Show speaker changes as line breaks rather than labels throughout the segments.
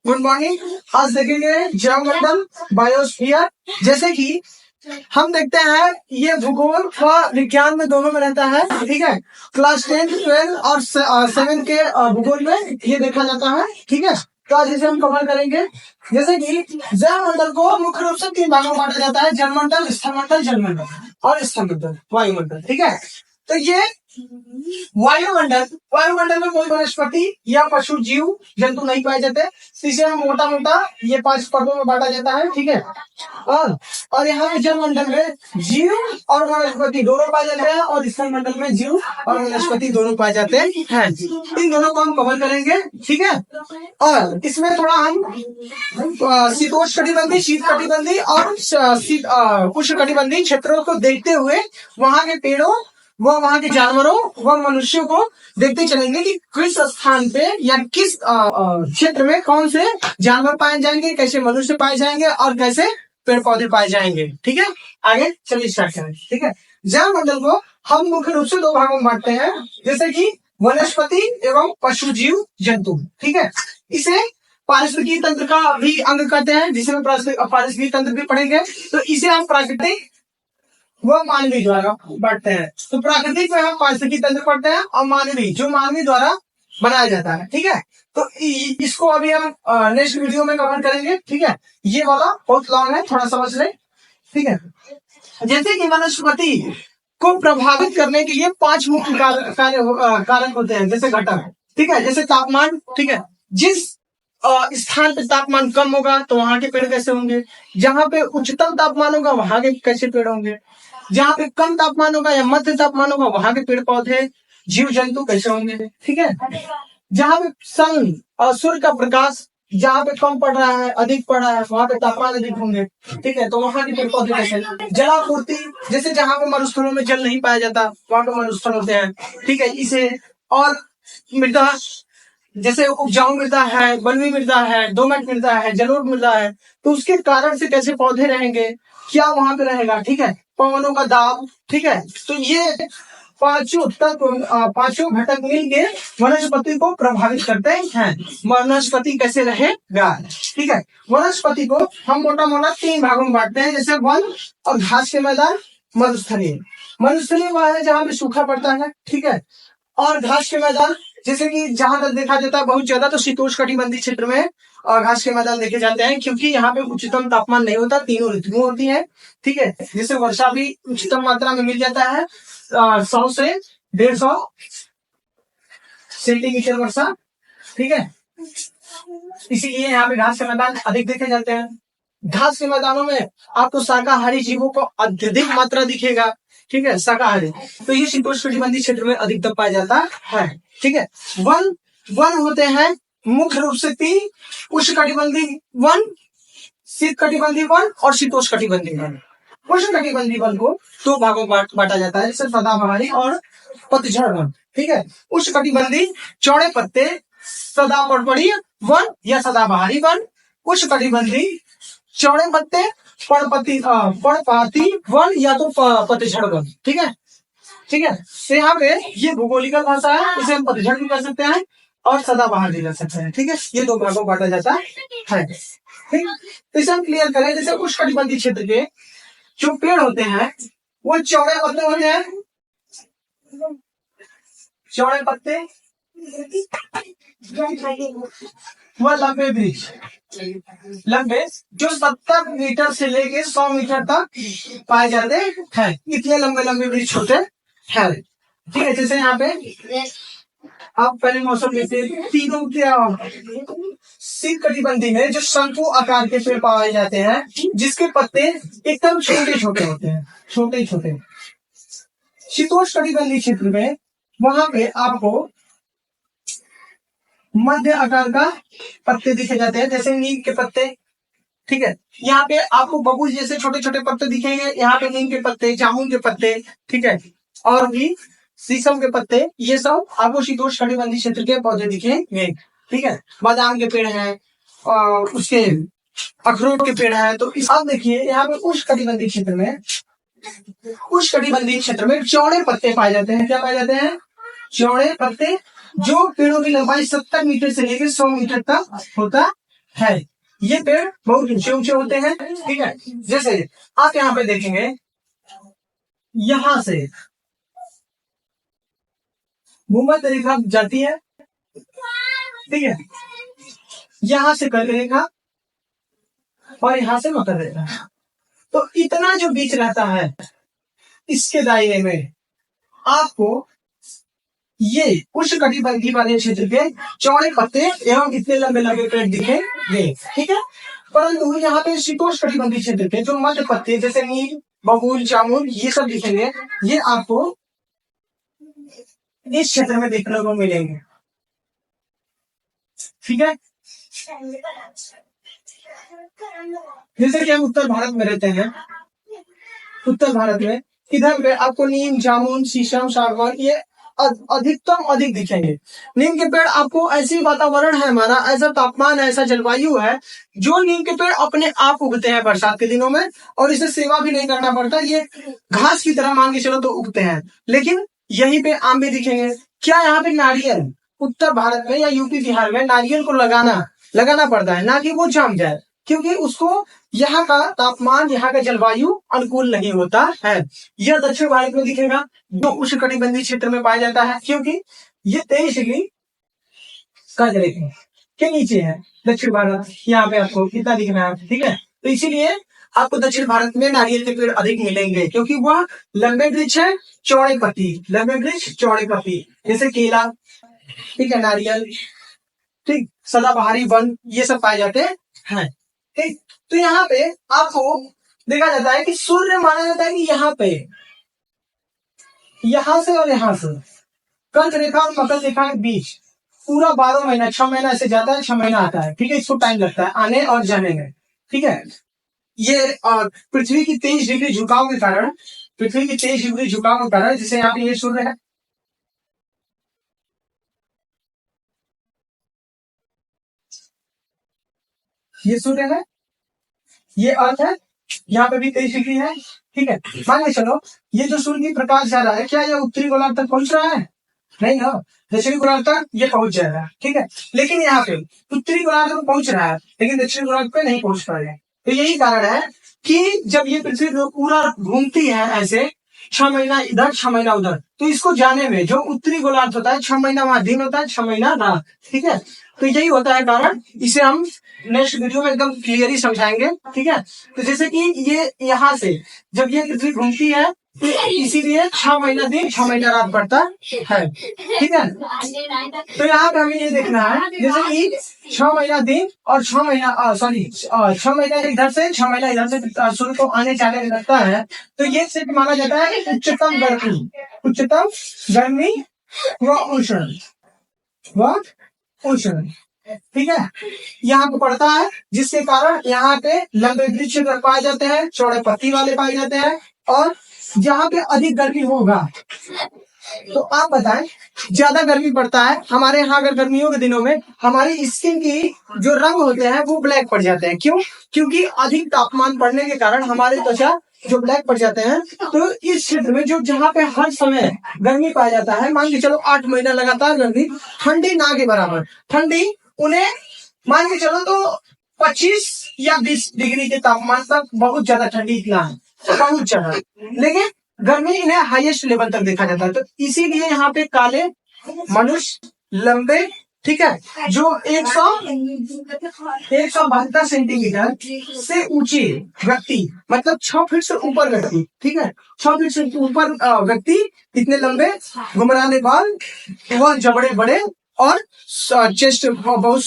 Good morning. आज देखेंगे जैवमंडल biosphere. जैसे कि हम देखते हैं ये भूगोल व विज्ञान में दोनों में रहता है, ठीक है। क्लास 10, 12 और 7 के भूगोल में ये देखा जाता है, ठीक है। तो आज इसे हम कवर करेंगे। जैसे कि जैवमंडल को मुख्य रूप से 3 भागों में बांटा जाता है: जलमंडल, स्थलमंडल, जलमंडल और स्थलमंडल, वायुमंडल, ठीक है। तो ये वायुमंडल में कोई वनस्पति या पशु जीव जंतु नहीं पाए जाते। इसे मोटा मोटा ये 5 पर्वों में बांटा जाता है, ठीक है। और यहाँ पे जलमंडल में जीव और वनस्पति दोनों पाए जाते हैं और स्थलमंडल में जीव और वनस्पति दोनों पाए जाते हैं। इन दोनों को हम कवर करेंगे, ठीक है। और इसमें थोड़ा हम शीतोष्णकटिबंधीय, शीतकटिबंधीय और उष्णकटिबंधीय क्षेत्रों को देखते हुए वहां के पेड़ों वो वहां के जानवरों व मनुष्यों को देखते चलेंगे कि किस स्थान पे या किस क्षेत्र में कौन से जानवर पाए जाएंगे, कैसे मनुष्य पाए जाएंगे और कैसे पेड़ पौधे पाए जाएंगे, ठीक है। आगे चलिए स्टार्ट करें, ठीक है। जैवमंडल को हम मुख्य रूप से 2 भागों में बांटते हैं, जैसे कि वनस्पति एवं पशु जीव जंतु, ठीक है। इसे पारिस्थितिकी तंत्र का भी अंग कहते हैं, जिसे हम पारिस्थितिकी तंत्र भी पढ़ेंगे। तो इसे हम प्राकृतिक वो मानवीय द्वारा बढ़ते हैं। तो प्राकृतिक में हम पारिस्थितिकी तंत्र पढ़ते हैं और मानवीय जो मानवीय द्वारा बनाया जाता है, ठीक है। तो इसको अभी हम नेक्स्ट वीडियो में कवर करेंगे, ठीक है। ये वाला बहुत लॉन्ग है, थोड़ा समझ ले, ठीक है। जैसे कि वनस्पति को प्रभावित करने के लिए 5 मुख्य कारक होते हैं, जैसे घटक, ठीक है। जैसे तापमान, ठीक है। जिस स्थान पे तापमान कम होगा तो वहां के पेड़ कैसे होंगे, जहां पे उच्चतम तापमान होगा वहां के कैसे पेड़ होंगे, जहां पे कम तापमान होगा या मध्य तापमान होगा वहां के पेड़ पौधे जीव जंतु कैसे होंगे, ठीक है। जहां पे सन और सूर्य का प्रकाश जहां पे कम पड़ रहा है, अधिक पड़ रहा है, वहां पे तापमान अधिक होंगे, ठीक है। तो वहां के पेड़ पौधे कैसे, जलापूर्ति, जैसे जहां पे मरुस्थलों में जल नहीं पाया जाता वहां पे मरुस्थल होते हैं, ठीक है। इसे और मृदा, जैसे उपजाऊ मृदा है, बलुई मृदा है, दोमट मृदा है, जलोढ़ मृदा है, तो उसके कारण से कैसे पौधे रहेंगे, क्या वहां पे रहेगा, ठीक है। पवनों का दाब, ठीक है। तो ये पांचों घटक मिलके वनस्पति को प्रभावित करते हैं। वनस्पति कैसे रहेगा, ठीक है। वनस्पति को हम मोटा मोटा 3 भागों में बांटते हैं, जैसे वन और घास के मैदान, मरुस्थलीय। मरुस्थलीय वह है जहाँ पे सूखा पड़ता है, ठीक है। और घास के मैदान जैसे कि जहां तक देखा जाता है बहुत ज्यादा तो शीतोष्णकटिबंधीय क्षेत्र में और घास के मैदान देखे जाते हैं, क्योंकि यहाँ पे उच्चतम तापमान नहीं होता, तीनों ऋतुएं होती हैं, ठीक है। जिससे वर्षा भी उच्चतम मात्रा में मिल जाता है, 100 से 150 सेंटीमीटर वर्षा, ठीक है। इसीलिए यहाँ पे घास के मैदान अधिक देखे जाते हैं। घास के मैदानों में आपको शाकाहारी जीवों को अत्यधिक मात्रा दिखेगा, ठीक है, शाकाहारी। तो ये शीतोष्णकटिबंधीय क्षेत्र में अधिकतम पाया जाता है, ठीक है। वन होते हैं मुख्य रूप से 3: उष्णकटिबंधीय वन, शीतकटिबंधीय वन और शीतोष्णकटिबंधीय वन। उष्णकटिबंधीय वन को 2 भागों में बांटा जाता है, जैसे सदाबहारी और पतझड़ वन, ठीक है। उष्णकटिबंधीय चौड़े पत्ते सदापर्णपाती वन या सदाबहारी वन, उष्णकटिबंधीय चौड़े पत्ते पर्णपाती वन या तो पतझड़ वन, ठीक है, ठीक है। तो यहाँ पे ये भूगोलिक भाषा है, इसे हम पतझड़ भी कर सकते हैं और सदाबहार भी कर सकते हैं, ठीक है। ये 2 भागों में बांटा जाता है, ठीक। तो इसे हम क्लियर करें, जैसे उष्णकटिबंधीय क्षेत्र के जो पेड़ होते हैं वो चौड़े पत्ते होते हैं, चौड़े पत्ते व लंबे वृक्ष, लंबे जो 70 मीटर से लेके 100 मीटर तक पाए जाते हैं, इतने लंबे लंबे वृक्ष होते हैं, ठीक है। जैसे यहाँ पे आप पहले मौसम लेते तीनों के शीतकटिबंधीय में जो शंकु आकार के पेड़ पाए जाते हैं, जिसके पत्ते एकदम छोटे छोटे होते हैं, छोटे छोटे। शीतोष्णकटिबंधीय क्षेत्र में वहां पे आपको मध्य आकार का पत्ते दिखे जाते हैं, जैसे नीम के पत्ते, ठीक है। यहाँ पे आपको बबूल जैसे छोटे छोटे पत्ते दिखेंगे, यहाँ पे नीम के पत्ते, जामुन के पत्ते, ठीक है, और भी शीशम के पत्ते, ये सब आपको शीतोष्णकटिबंधीय क्षेत्र के पौधे दिखेंगे, ठीक है। बादाम के पेड़ हैं और उसके अखरोट के पेड़ हैं। तो इस अब देखिए यहाँ पे उष्णकटिबंधीय क्षेत्र में, उष्णकटिबंधीय क्षेत्र में चौड़े पत्ते पाए जाते हैं। क्या पाए जाते हैं? चौड़े पत्ते, जो पेड़ों की लंबाई 70 मीटर से लेकर 100 मीटर तक होता है। ये पेड़ बहुत ऊंचे ऊंचे होते हैं, ठीक है। जैसे आप यहाँ पे देखेंगे, यहां से भूमध्य रेखा जाती है, ठीक है, यहां से कर्क रेखा और यहां से मकर रेखा। तो इतना जो बीच रहता है, इसके दायरे में आपको ये उष्णकटिबंधीय वाले क्षेत्र के चौड़े पत्ते एवं इतने लंबे लंबे पेड़ दिखेंगे, ठीक है। परंतु यहाँ पे शीतोष्णकटिबंधीय क्षेत्र के जो मध्य पत्ते जैसे नील, बबूल, जामुन ये सब दिखेंगे, ये आपको इस क्षेत्र में देखने को मिलेंगे, ठीक है। जैसे कि हम उत्तर भारत में रहते हैं, उत्तर भारत में इधर पे आपको नीम, जामुन, शीशम, सागवान ये अधिकतम अधिक दिखेंगे। नीम के पेड़ आपको ऐसी वातावरण है हमारा, ऐसा तापमान है, ऐसा जलवायु है, जो नीम के पेड़ अपने आप उगते हैं बरसात के दिनों में, और इसे सेवा भी नहीं करना पड़ता, ये घास की तरह मान के चलो तो उगते हैं। लेकिन यहीं पे आम भी दिखेंगे। क्या यहाँ पे नारियल उत्तर भारत में या यूपी बिहार में नारियल को लगाना पड़ता है, ना कि वो जम जाए, क्योंकि उसको यहाँ का तापमान, यहाँ का जलवायु अनुकूल नहीं होता है। यह दक्षिण भारत में दिखेगा, जो उष्णकटिबंधीय क्षेत्र में पाया जाता है, क्योंकि ये 23 डिग्री के नीचे है दक्षिण भारत। यहाँ पे आपको कितना दिख रहा है, ठीक है। तो इसीलिए आपको दक्षिण भारत में नारियल के पेड़ अधिक मिलेंगे, क्योंकि वह लंबे वृक्ष है, चौड़े पत्ती, लंबे वृक्ष चौड़े पत्ती, जैसे केला, ठीक है, नारियल, ठीक, सदाबहारी वन ये सब पाए जाते हैं, ठीक। तो यहाँ पे आपको देखा जाता है कि सूर्य माना जाता है कि यहां से और यहां से कर्क रेखा और मकर रेखा के बीच पूरा 12 महीना, 6 महीना ऐसे जाता है, 6 महीना आता है, ठीक है। इसको टाइम लगता है आने और जाने में, ठीक है। ये पृथ्वी की 23 डिग्री झुकाव के कारण, पृथ्वी की 23 डिग्री झुकाव के कारण, जैसे यहाँ पे ये सूर्य है, ये सूर्य है, ये अर्थ है, यहाँ पे भी 23 डिग्री है, ठीक है। मान के चलो ये जो सूर्य की प्रकाश जा रहा है, क्या ये उत्तरी गोलार्ध तक पहुंच रहा है? नहीं ना, दक्षिणी गोलार्ध तक ये पहुंच जाएगा, ठीक है। लेकिन यहाँ पे उत्तरी गोलार्ध तक पहुंच रहा है, लेकिन दक्षिणी गोलार्ध पे नहीं पहुंच पा रहे। तो यही कारण है कि जब ये पृथ्वी पूरा घूमती है ऐसे, 6 महीना इधर 6 महीना उधर, तो इसको जाने में जो उत्तरी गोलार्ध होता है, 6 महीना वहां दिन होता है, 6 महीना रात, ठीक है। तो यही होता है कारण, इसे हम नेक्स्ट वीडियो में एकदम क्लियरली समझाएंगे, ठीक है। तो जैसे कि ये यहाँ से जब ये पृथ्वी घूमती है, तो इसीलिए 6 महीना दिन 6 महीना रात पड़ता है, ठीक है। तो यहाँ पे हमें ये देखना है, जैसे कि 6 महीना दिन और 6 महीना 6 महीना इधर से 6 महीना इधर से सूर्य को आने जाने लगता है। तो ये सिर्फ माना जाता है उच्चतम गर्मी व उष्ण, ठीक है, यहाँ पे पड़ता है, जिसके कारण यहाँ पे लंबे वृक्ष पाए जाते हैं, चौड़े पत्ती वाले पाए जाते हैं, और जहाँ पे अधिक गर्मी होगा, तो आप बताएं ज्यादा गर्मी पड़ता है हमारे यहाँ, अगर गर्मियों के दिनों में हमारी स्किन की जो रंग होते हैं वो ब्लैक पड़ जाते हैं। क्यों? क्योंकि अधिक तापमान बढ़ने के कारण हमारे त्वचा जो ब्लैक पड़ जाते हैं। तो इस क्षेत्र में जो जहाँ पे हर समय गर्मी पाया जाता है, मान के चलो 8 महीना लगातार गर्मी, ठंडी ना के बराबर ठंडी, उन्हें मान के चलो तो 25 या 20 डिग्री के तापमान तक बहुत ज्यादा ठंडी इतना है, बहुत ज्यादा, लेकिन गर्मी इन्हें हाईएस्ट लेवल तक देखा जाता है। तो इसीलिए यहाँ पे काले मनुष्य, लंबे, ठीक है, जो 172 सेंटीमीटर से ऊंचे व्यक्ति, मतलब 6 फीट से ऊपर व्यक्ति, ठीक है, 6 फीट से ऊपर व्यक्ति, इतने लंबे घुमराने बाल, वह जबड़े बड़े और चेस्ट बहुत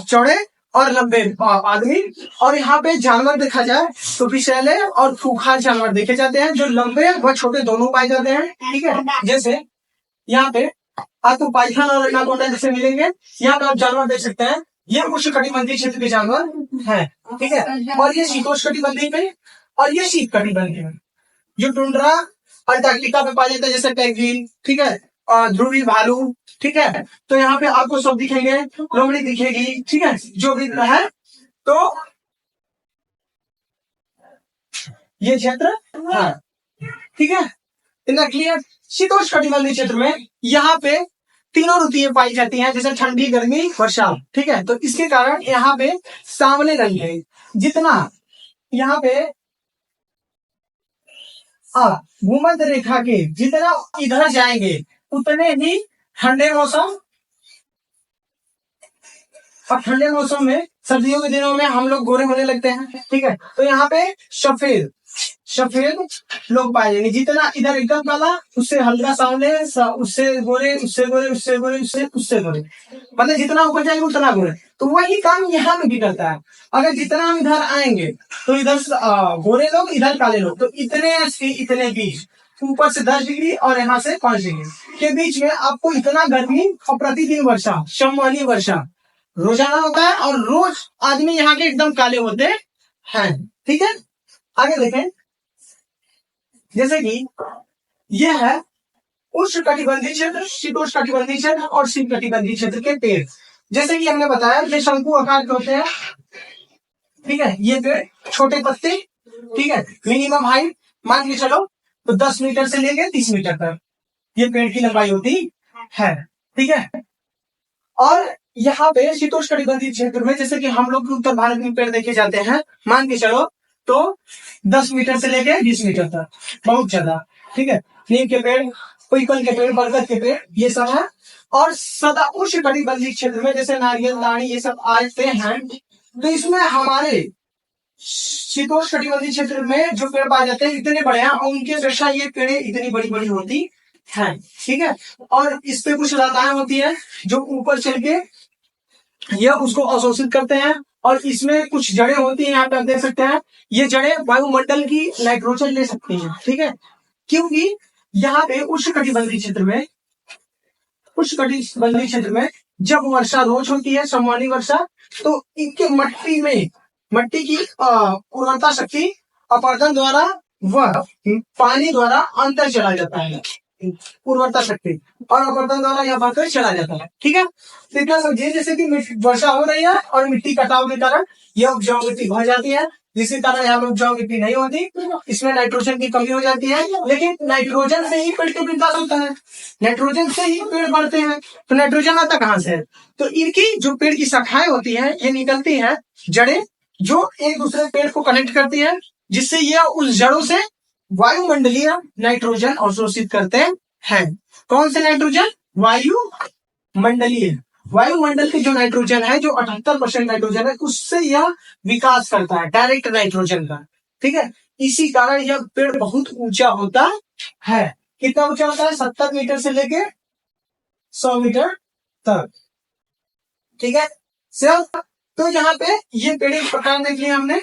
चौड़े और लंबे आदमी। और यहाँ पे जानवर देखा जाए तो विषैले और खूंखार जानवर देखे जाते हैं, जो लंबे व छोटे दोनों पाए जाते हैं, ठीक है। जैसे यहाँ पे आपको पाइथन और एनाकोंडा जैसे मिलेंगे। यहाँ पे आप जानवर देख सकते हैं, ये उष्णकटिबंधीय क्षेत्र के जानवर हैं, ठीक है, और ये शीतोष्णकटिबंधीय में, और ये शीतकटिबंधीय में, जो टुंड्रा अंटार्कटिका में पाया जाता है, जैसे पेंगुइन, ठीक है, और ध्रुवी भालू, ठीक है। तो यहाँ पे आपको सब दिखेंगे, लोमड़ी दिखेगी, ठीक है, जो भी है। तो ये क्षेत्र, हाँ, ठीक है, इतना क्लियर। शीतोष्णकटिबंधीय क्षेत्र में यहाँ पे तीनों ऋतुएं पाई जाती हैं, जैसे ठंडी, गर्मी, वर्षा। ठीक है, तो इसके कारण यहाँ पे सांवले रंग है। जितना यहाँ पे भूमध्य रेखा के जितना इधर जाएंगे उतने ही ठंडे मौसम, और ठंडे मौसम में सर्दियों के दिनों में हम लोग गोरे होने लगते हैं। ठीक है, तो यहाँ पे सफेद सफेद लोग पाए जाएंगे। जितना इधर एकदम काला, उससे हल्का सांवले, उससे गोरे, उससे गोरे, उससे गोरे, उससे गोरे, मतलब जितना ऊपर जाएंगे उतना गोरे। तो वही काम यहाँ में भी करता है। अगर जितना हम इधर आएंगे तो इधर गोरे लोग, इधर काले लोग, तो इतने से इतने बीच, ऊपर से 10 डिग्री और यहाँ से 5 डिग्री के बीच में आपको इतना गर्मी और प्रतिदिन वर्षा, सममानी वर्षा रोजाना होता है, और रोज आदमी यहाँ के एकदम काले होते हैं। ठीक है, आगे देखें, जैसे कि यह है उष्णकटिबंधीय क्षेत्र, शीतोष्णकटिबंधीय क्षेत्र और शीतकटिबंधीय क्षेत्र के पेड़। जैसे कि हमने बताया ये शंकु आकार के होते हैं। ठीक है, ये पेड़ छोटे पत्ते, ठीक है, मिनिमम हाइट मान के चलो तो 10 मीटर से लेके 30 मीटर तक ये पेड़ की लंबाई होती है। ठीक है, और यहाँ पे शीतोष्णकटिबंधीय क्षेत्र में जैसे कि हम लोग उत्तर भारत में पेड़ देखे जाते हैं, मान के चलो तो 10 मीटर से लेके 20 मीटर तक, बहुत ज्यादा। ठीक है, नीम के पेड़, पीपल के पेड़, बरगद के पेड़, ये सब है। और सदा उष्णकटिबंधीय क्षेत्र में जैसे नारियल, लाड़ी, ये सब आते हैं। तो इसमें हमारे शीतोष्णकटिबंधीय क्षेत्र में जो पेड़ पाए जाते हैं इतने बड़े हैं, और उनकी अपेक्षा ये पेड़ इतनी बड़ी बड़ी होती है। ठीक है, और इस पे कुछ लताएं होती है जो ऊपर चल के यह उसको अवशोषित करते हैं, और इसमें कुछ जड़ें होती हैं, यहाँ पे आप देख सकते हैं, ये जड़ें वायुमंडल की नाइट्रोजन ले सकती हैं। ठीक है, क्योंकि यहाँ पे उष्णकटिबंधीय क्षेत्र में जब वर्षा रोज होती है, सममानी वर्षा, तो इनके मट्टी की उर्वरता शक्ति अपरदन द्वारा व पानी द्वारा अंदर चला जाता है। उर्वरता शक्ति और अपरदन द्वारा यह बढ़कर चला जाता है। ठीक है, तो इतना समझिए, जैसे कि वर्षा हो रही है और मिट्टी कटाव के कारण यह उपजाऊ मिट्टी भर जाती है, जिसके कारण यहाँ पर उपजाऊ मिट्टी नहीं होती, इसमें नाइट्रोजन की कमी हो जाती है। लेकिन नाइट्रोजन से ही पेड़ का विकास होता है, नाइट्रोजन से ही पेड़ बढ़ते हैं। तो नाइट्रोजन आता कहाँ से है? तो इनकी जो पेड़ की शाखाएं होती है, ये निकलती है जड़ें, जो एक दूसरे पेड़ को कनेक्ट करती है, जिससे यह उस जड़ों से वायुमंडलीय नाइट्रोजन अवशोषित करते हैं। कौन से नाइट्रोजन? वायुमंडलीय, वायुमंडल के जो नाइट्रोजन है, जो 78% नाइट्रोजन है, उससे यह विकास करता है, डायरेक्ट नाइट्रोजन का। ठीक है, इसी कारण यह पेड़ बहुत ऊंचा होता है। कितना ऊंचा होता है? 70 मीटर से लेके 100 मीटर तक। ठीक है, तो यहाँ पे ये पेड़ एक प्रकार देख लिया हमने।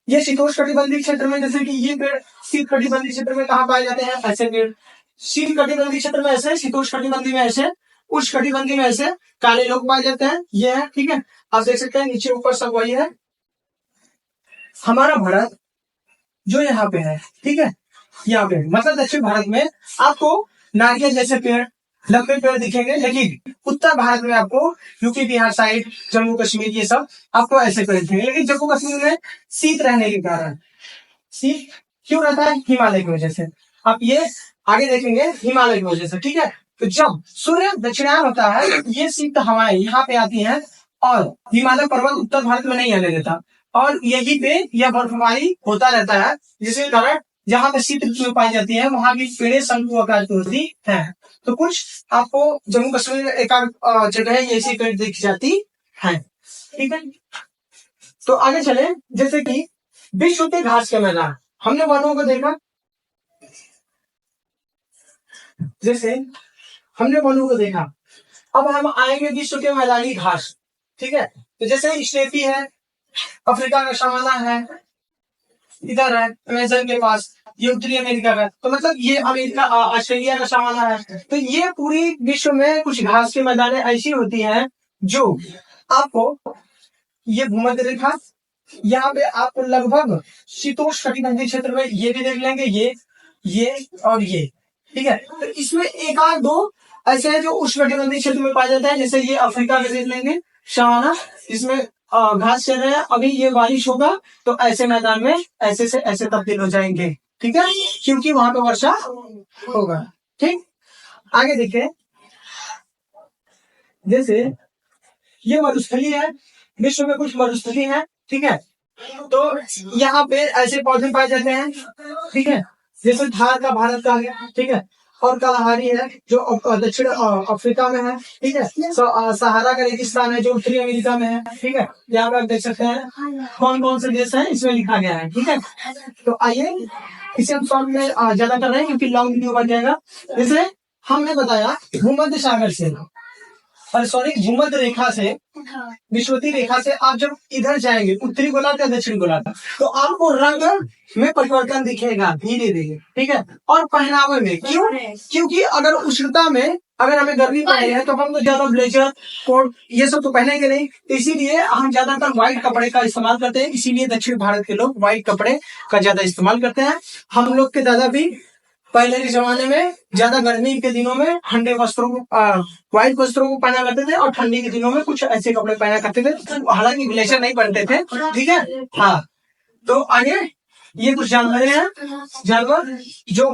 ये शीतोष्णकटिबंधीय क्षेत्र में, जैसे कि ये पेड़ शीतकटिबंधीय क्षेत्र में कहाँ पाए जाते हैं? ऐसे पेड़ शीतकटिबंधीय क्षेत्र में ऐसे, शीतोष्णकटिबंधीय में ऐसे, उष्णकटिबंधीय में ऐसे काले लोग पाए जाते हैं। ये है, ठीक है, आप देख सकते हैं नीचे ऊपर सब वही है। हमारा भारत जो यहाँ पे है, ठीक है, यहाँ पे मतलब दक्षिण भारत में आपको नारियल जैसे पेड़, लंबे पेड़ दिखेंगे, लेकिन उत्तर भारत में आपको यूपी, बिहार साइड, जम्मू कश्मीर, ये सब आपको ऐसे पेड़ दिखेंगे। लेकिन जम्मू कश्मीर में शीत रहने के कारण, शीत क्यों रहता है? हिमालय की वजह से। आप ये आगे देखेंगे, हिमालय की वजह से। ठीक है, तो जब सूर्य दक्षिणायन होता है, ये शीत हवाएं यहाँ पे आती हैं, और हिमालय पर्वत उत्तर भारत में नहीं आने देता, और यही पे यह बर्फबारी होता रहता है, जिसके कारण जहाँ पे शीत ऋतु पाई जाती है, वहां की पेड़े शंकु आकार की होती है। तो कुछ आपको जम्मू कश्मीर में एक जगह ऐसी पेड़ दिख जाती है। ठीक है, तो आगे चले, जैसे कि विश्व के घास के मैदान, हमने वनों को देखा, जैसे हमने वनों को देखा, अब हम आएंगे विश्व के मैदानी घास। ठीक है, तो जैसे स्टेपी है, अफ्रीका का सवाना है, इधर है अमेज़न के पास, ये उत्तरी अमेरिका का, तो मतलब ये अमेरिका, ऑस्ट्रेलिया का सवाना है। तो ये पूरी विश्व में कुछ घास के मैदानें ऐसी होती हैं जो आपको, ये भूमध्य रेखा, यहाँ पे आपको लगभग शीतोष्णकटिबंधीय क्षेत्र में ये भी देख लेंगे, ये और ये। ठीक है, तो इसमें एक आध दो ऐसे हैं जो उष्णकटिबंधीय क्षेत्र में पाए जाते हैं, जैसे ये अफ्रीका के देख लेंगे सवाना, इसमें घास चल रहे हैं, अभी ये बारिश होगा तो ऐसे मैदान में ऐसे से ऐसे तब्दील हो जाएंगे। ठीक है, क्योंकि वहां पे वर्षा होगा। ठीक, आगे देखिए, जैसे ये मरुस्थली है, विश्व में कुछ मरुस्थली है, ठीक है। तो यहाँ पे ऐसे पौधे पाए जाते हैं, ठीक है। जैसे थार का भारत का है, ठीक है। और कलाहारी है जो दक्षिण अफ्रीका में है, ठीक है। सहारा का रेगिस्तान है जो उत्तरी अमेरिका में है, ठीक है। यहाँ पे आप देख सकते हैं कौन कौन से देश हैं इसमें लिखा गया है, ठीक है। तो आइए इसे हम शॉर्ट में ज्यादा कर रहे हैं क्योंकि लॉन्ग वीडियो बन जाएगा। जैसे हमने बताया भूमध्य सागर से और सॉरी भूमध्य रेखा से, विषुवती रेखा से आप जब इधर जाएंगे उत्तरी गोलार्ध या दक्षिणी गोलार्ध, तो आपको रंग में परिवर्तन दिखेगा धीरे धीरे, ठीक है। और पहनावे में, क्यों? क्योंकि अगर उष्णता में अगर हमें गर्मी पड़ रही है तो हम तो ज्यादा ब्लेजर कोट ये सब तो पहनेंगे नहीं, इसीलिए हम ज्यादातर व्हाइट कपड़े का इस्तेमाल करते हैं। इसीलिए दक्षिण भारत के लोग व्हाइट कपड़े का ज्यादा इस्तेमाल करते हैं। हम लोग के दादा भी पहले के जमाने में ज्यादा गर्मी के दिनों में ठंडे वस्त्रों को व्हाइट वस्त्रों को पहना करते थे और ठंडी के दिनों में कुछ ऐसे कपड़े पहना करते थे, हालांकि ग्लेशियर नहीं पहनते थे, ठीक है। हाँ, तो आगे ये कुछ जानवर हैं, जानवर जो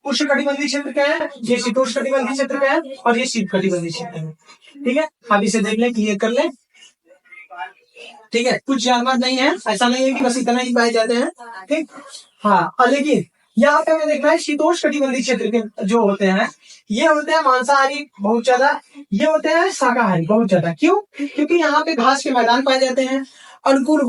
उष्णकटिबंधीय क्षेत्र के हैं, ये शीतोष्णकटिबंधीय क्षेत्र के हैं और ये शीतकटिबंधीय क्षेत्र है, ठीक है। आप इसे देख लें, क्लियर कर लें, ठीक है। कुछ जानवर नहीं है, ऐसा नहीं है कि बस इतना ही पाए जाते हैं, ठीक। हाँ, और लेकिन यहाँ पे हमें देखना है शीतोष्णकटिबंधीय क्षेत्र के जो होते हैं ये होते हैं मांसाहारी बहुत ज्यादा, ये होते हैं शाकाहारी बहुत ज्यादा। क्यों? क्योंकि यहाँ पे घास के मैदान पाए जाते हैं, अनुकूल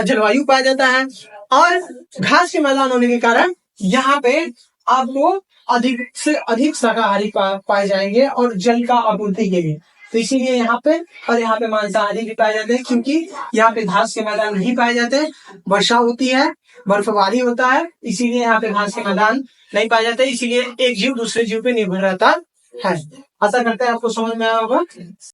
जलवायु पाया जाता है और घास के मैदान होने के कारण यहाँ पे आपको अधिक से अधिक शाकाहारी पाए जाएंगे और जल का आपूर्ति के लिए, तो इसीलिए यहाँ पे और यहाँ पे मांसाहारी भी पाए जाते हैं क्योंकि यहाँ पे घास के मैदान नहीं पाए जाते, वर्षा होती है, बर्फबारी होता है, इसीलिए यहाँ पे घास के मैदान नहीं पाए जाते। इसीलिए एक जीव दूसरे जीव पे निर्भर रहता है। आशा करते हैं आपको समझ में आया होगा।